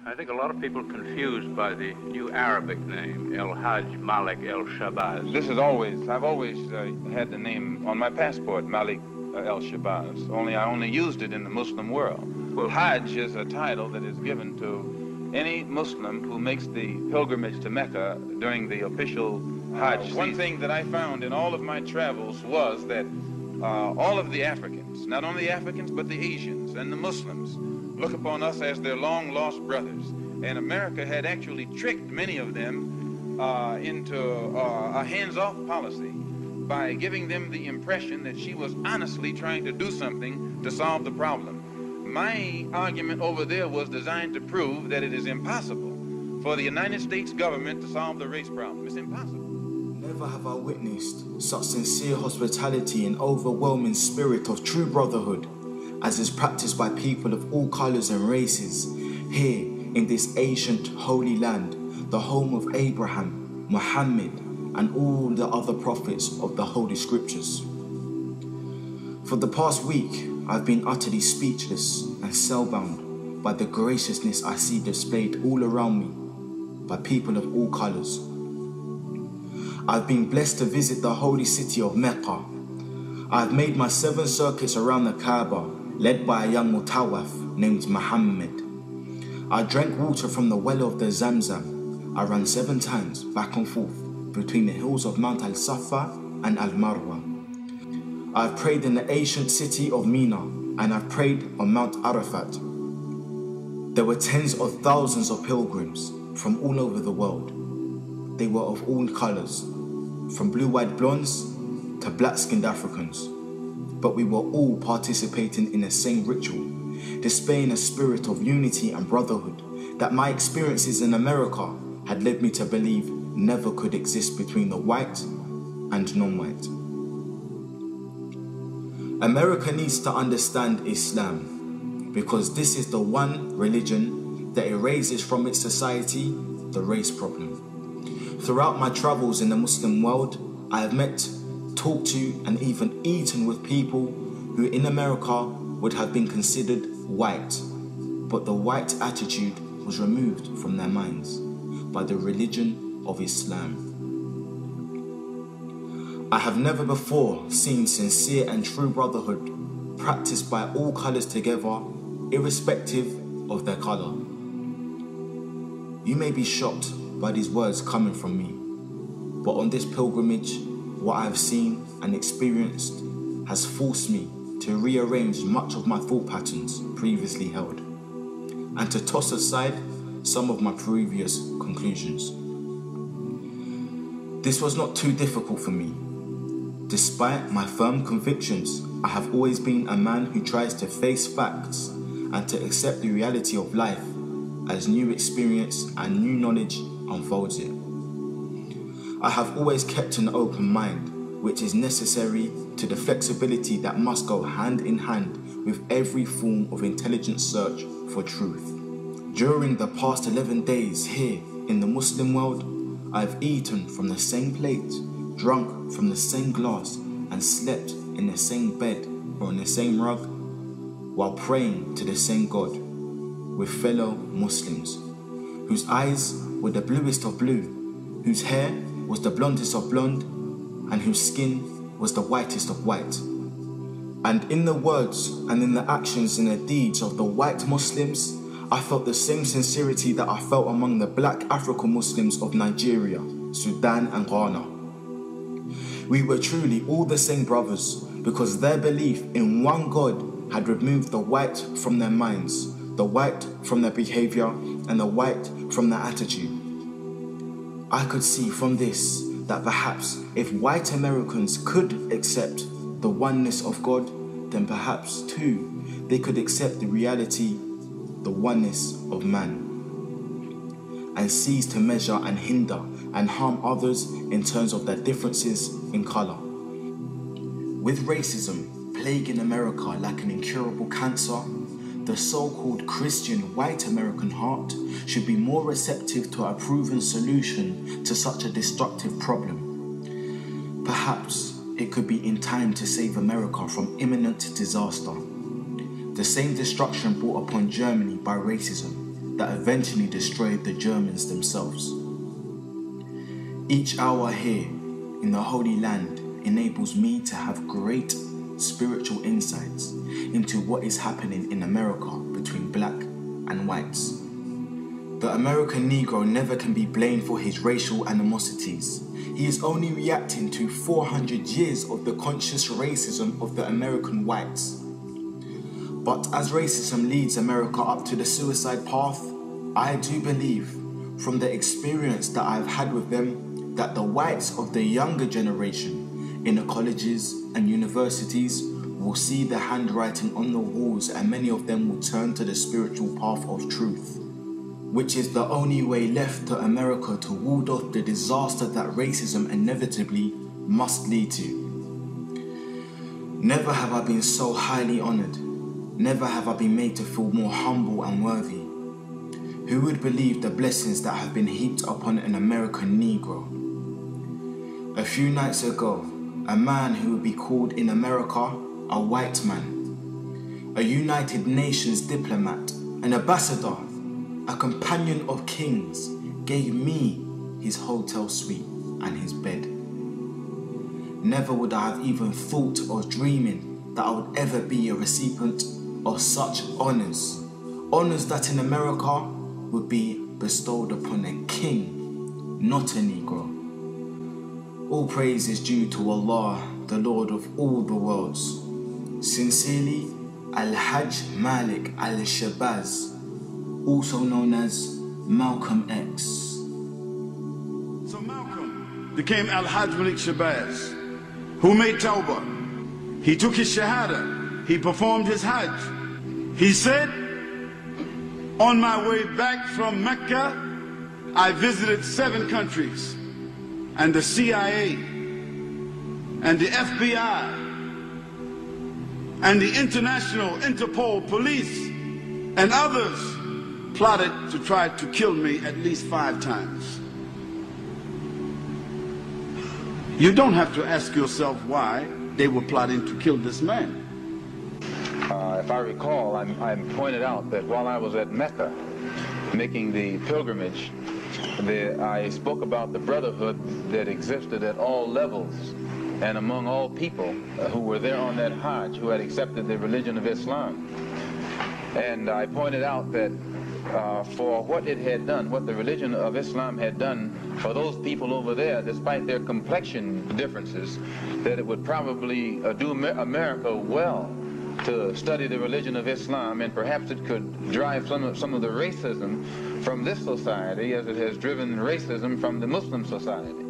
I think a lot of people confused by the new Arabic name, El Hajj Malik El Shabazz. I've always had the name on my passport, Malik El Shabazz, only I only used it in the Muslim world. Well, Hajj is a title that is given to any Muslim who makes the pilgrimage to Mecca during the official Hajj season. One thing that I found in all of my travels was that all of the Africans, not only the Africans, but the Asians and the Muslims, look upon us as their long-lost brothers. And America had actually tricked many of them into a hands-off policy by giving them the impression that she was honestly trying to do something to solve the problem. My argument over there was designed to prove that it is impossible for the United States government to solve the race problem. It's impossible. Never have I witnessed such sincere hospitality and overwhelming spirit of true brotherhood as is practiced by people of all colors and races here in this ancient holy land, the home of Abraham, Muhammad, and all the other prophets of the Holy Scriptures. For the past week, I've been utterly speechless and spellbound by the graciousness I see displayed all around me by people of all colors. I've been blessed to visit the holy city of Mecca. I've made my 7 circuits around the Kaaba, led by a young Mutawaf named Muhammad. I drank water from the well of the Zamzam. I ran 7 times back and forth between the hills of Mount Al-Safa and Al-Marwa. I've prayed in the ancient city of Mina, and I've prayed on Mount Arafat. There were tens of thousands of pilgrims from all over the world. They were of all colors, from blue-eyed blondes to black-skinned Africans. But we were all participating in the same ritual, displaying a spirit of unity and brotherhood that my experiences in America had led me to believe never could exist between the white and non-white. America needs to understand Islam because this is the one religion that erases from its society the race problem. Throughout my travels in the Muslim world, I have met, talked to, and even eaten with people who in America would have been considered white, but the white attitude was removed from their minds by the religion of Islam. I have never before seen sincere and true brotherhood practiced by all colors together, irrespective of their color. You may be shocked by these words coming from me, but on this pilgrimage, what I have seen and experienced has forced me to rearrange much of my thought patterns previously held, and to toss aside some of my previous conclusions. This was not too difficult for me. Despite my firm convictions, I have always been a man who tries to face facts and to accept the reality of life as new experience and new knowledge unfolds it. I have always kept an open mind, which is necessary to the flexibility that must go hand in hand with every form of intelligent search for truth. During the past 11 days here in the Muslim world, I have eaten from the same plate, drunk from the same glass, and slept in the same bed or on the same rug, while praying to the same God with fellow Muslims, whose eyes were the bluest of blue, whose hair was the blondest of blonde, and whose skin was the whitest of white. And in the words and in the actions and the deeds of the white Muslims, I felt the same sincerity that I felt among the black African Muslims of Nigeria, Sudan and Ghana. We were truly all the same brothers because their belief in one God had removed the white from their minds, the white from their behavior, and the white from their attitude. I could see from this that perhaps if white Americans could accept the oneness of God, then perhaps too they could accept the reality, the oneness of man, and cease to measure and hinder and harm others in terms of their differences in color. With racism plaguing America like an incurable cancer, the so-called Christian white American heart should be more receptive to a proven solution to such a destructive problem. Perhaps it could be in time to save America from imminent disaster. The same destruction brought upon Germany by racism that eventually destroyed the Germans themselves. Each hour here in the Holy Land enables me to have great spiritual insights into what is happening in America between black and whites. The American Negro never can be blamed for his racial animosities. He is only reacting to 400 years of the conscious racism of the American whites. But as racism leads America up to the suicide path, I do believe, from the experience that I've had with them, that the whites of the younger generation in the colleges and universities will see the handwriting on the walls, and many of them will turn to the spiritual path of truth, which is the only way left to America to ward off the disaster that racism inevitably must lead to. Never have I been so highly honored. Never have I been made to feel more humble and worthy. Who would believe the blessings that have been heaped upon an American Negro? A few nights ago, a man who would be called in America a white man, a United Nations diplomat, an ambassador, a companion of kings, gave me his hotel suite and his bed. Never would I have even thought or dreaming that I would ever be a recipient of such honors. Honors that in America would be bestowed upon a king, not a Negro. All praise is due to Allah, the Lord of all the worlds. Sincerely, Al-Hajj Malik Al-Shabazz, also known as Malcolm X. So Malcolm became Al-Hajj Malik Shabazz, who made Tawbah. He took his Shahada. He performed his Hajj. He said, on my way back from Mecca, I visited 7 countries, and the CIA, and the FBI, and the International Interpol Police, and others plotted to try to kill me at least 5 times. You don't have to ask yourself why they were plotting to kill this man. If I recall, I pointed out that while I was at Mecca making the pilgrimage, I spoke about the brotherhood that existed at all levels and among all people who were there on that Hajj, who had accepted the religion of Islam. And I pointed out that for what it had done, what the religion of Islam had done for those people over there, despite their complexion differences, that it would probably do America well to study the religion of Islam, and perhaps it could drive some of the racism from this society as it has driven racism from the Muslim society.